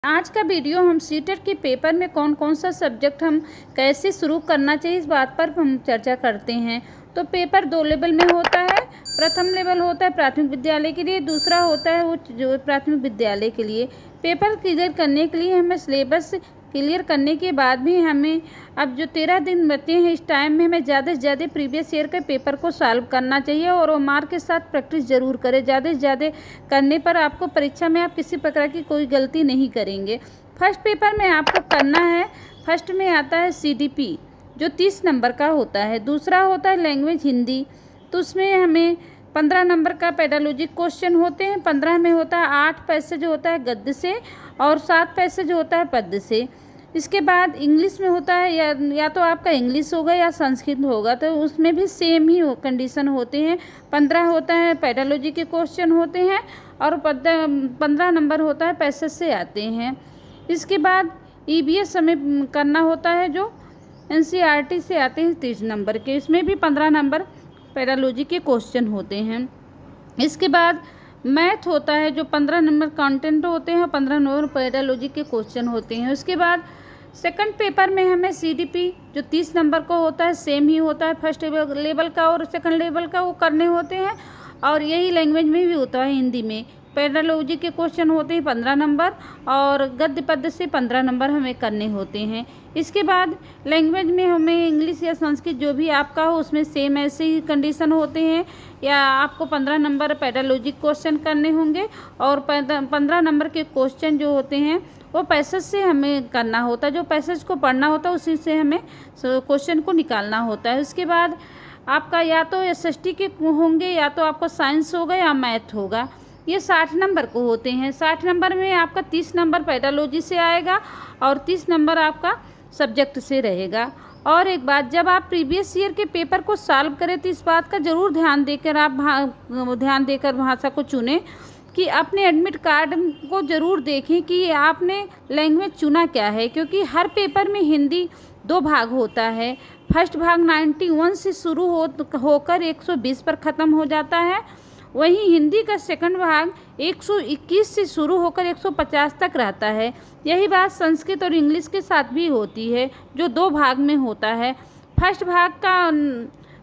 आज का वीडियो हम सीटेट के पेपर में कौन कौन सा सब्जेक्ट हम कैसे शुरू करना चाहिए इस बात पर हम चर्चा करते हैं। तो पेपर 2 लेवल में होता है। प्रथम लेवल होता है प्राथमिक विद्यालय के लिए, दूसरा होता है उच्च जो प्राथमिक विद्यालय के लिए। पेपर क्लियर करने के लिए हमें सिलेबस क्लियर करने के बाद भी हमें अब जो 13 दिन बचे हैं इस टाइम में हमें ज़्यादा से ज़्यादा प्रीवियस ईयर के पेपर को सॉल्व करना चाहिए और मार्क के साथ प्रैक्टिस ज़रूर करें। ज़्यादा से ज़्यादा करने पर आपको परीक्षा में आप किसी प्रकार की कोई गलती नहीं करेंगे। फर्स्ट पेपर में आपको करना है, फर्स्ट में आता है CDP जो 30 नंबर का होता है। दूसरा होता है लैंग्वेज हिंदी, तो उसमें हमें 15 नंबर का पेडालॉजिक क्वेश्चन होते हैं। 15 में होता है 8 पैसेज होता है गद्य से और 7 पैसेज होता है पद्य से। इसके बाद इंग्लिश में होता है या तो आपका इंग्लिश होगा या संस्कृत होगा, तो उसमें भी सेम ही कंडीशन होते हैं। 15 होता है पेडालॉजी के क्वेश्चन होते हैं और 15 नंबर होता है पैसेज से आते हैं। इसके बाद EVS हमें करना होता है जो NCERT से आते हैं 30 नंबर के, इसमें भी 15 नंबर पेडालॉजी के क्वेश्चन होते हैं। इसके बाद मैथ होता है जो 15 नंबर कंटेंट होते हैं और 15 नंबर पेडालॉजी के क्वेश्चन होते हैं। उसके बाद सेकंड पेपर में हमें CDP जो 30 नंबर का होता है सेम ही होता है, फर्स्ट लेवल का और सेकंड लेवल का वो करने होते हैं और यही लैंग्वेज में भी होता है। हिंदी में पेडालॉजी के क्वेश्चन होते हैं 15 नंबर और गद्य पद्य से 15 नंबर हमें करने होते हैं। इसके बाद लैंग्वेज में हमें इंग्लिश या संस्कृत जो भी आपका हो उसमें सेम ऐसे ही कंडीशन होते हैं, या आपको 15 नंबर पेडालॉजिक क्वेश्चन करने होंगे और 15 नंबर के क्वेश्चन जो होते हैं वो पैसेज से हमें करना होता है। जो पैसेज को पढ़ना होता है उसी से हमें क्वेश्चन को निकालना होता है। उसके बाद आपका या तो SST के होंगे या तो आपको साइंस होगा या मैथ होगा। ये 60 नंबर को होते हैं। 60 नंबर में आपका 30 नंबर पेडालॉजी से आएगा और 30 नंबर आपका सब्जेक्ट से रहेगा। और एक बात, जब आप प्रीवियस ईयर के पेपर को सॉल्व करें तो इस बात का ज़रूर ध्यान देकर आप ध्यान देकर भाषा को चुनें कि अपने एडमिट कार्ड को ज़रूर देखें कि आपने लैंग्वेज चुना क्या है, क्योंकि हर पेपर में हिंदी 2 भाग होता है। फर्स्ट भाग 91 से शुरू होकर 120 पर ख़त्म हो जाता है, वहीं हिंदी का सेकंड भाग 121 से शुरू होकर 150 तक रहता है। यही बात संस्कृत और इंग्लिश के साथ भी होती है जो 2 भाग में होता है। फर्स्ट भाग का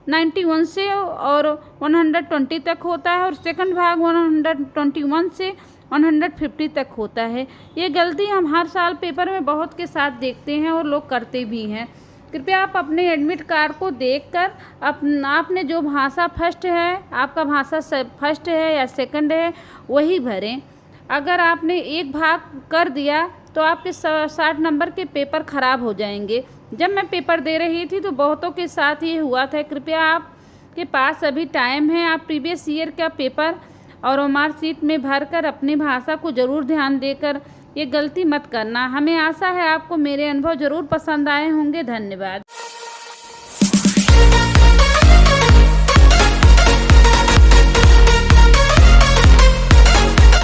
91 से और 120 तक होता है और सेकंड भाग 121 से 150 तक होता है। ये गलती हम हर साल पेपर में बहुत के साथ देखते हैं और लोग करते भी हैं। कृपया आप अपने एडमिट कार्ड को देखकर आपने जो भाषा फर्स्ट है, आपका भाषा फर्स्ट है या सेकंड है, वही भरें। अगर आपने एक भाग कर दिया तो आपके 60 नंबर के पेपर ख़राब हो जाएंगे। जब मैं पेपर दे रही थी तो बहुतों के साथ ये हुआ था। कृपया आपके पास अभी टाइम है, आप प्रीवियस ईयर का पेपर और मार्कशीट में भरकर अपनी भाषा को ज़रूर ध्यान देकर ये गलती मत करना। हमें आशा है आपको मेरे अनुभव ज़रूर पसंद आए होंगे। धन्यवाद।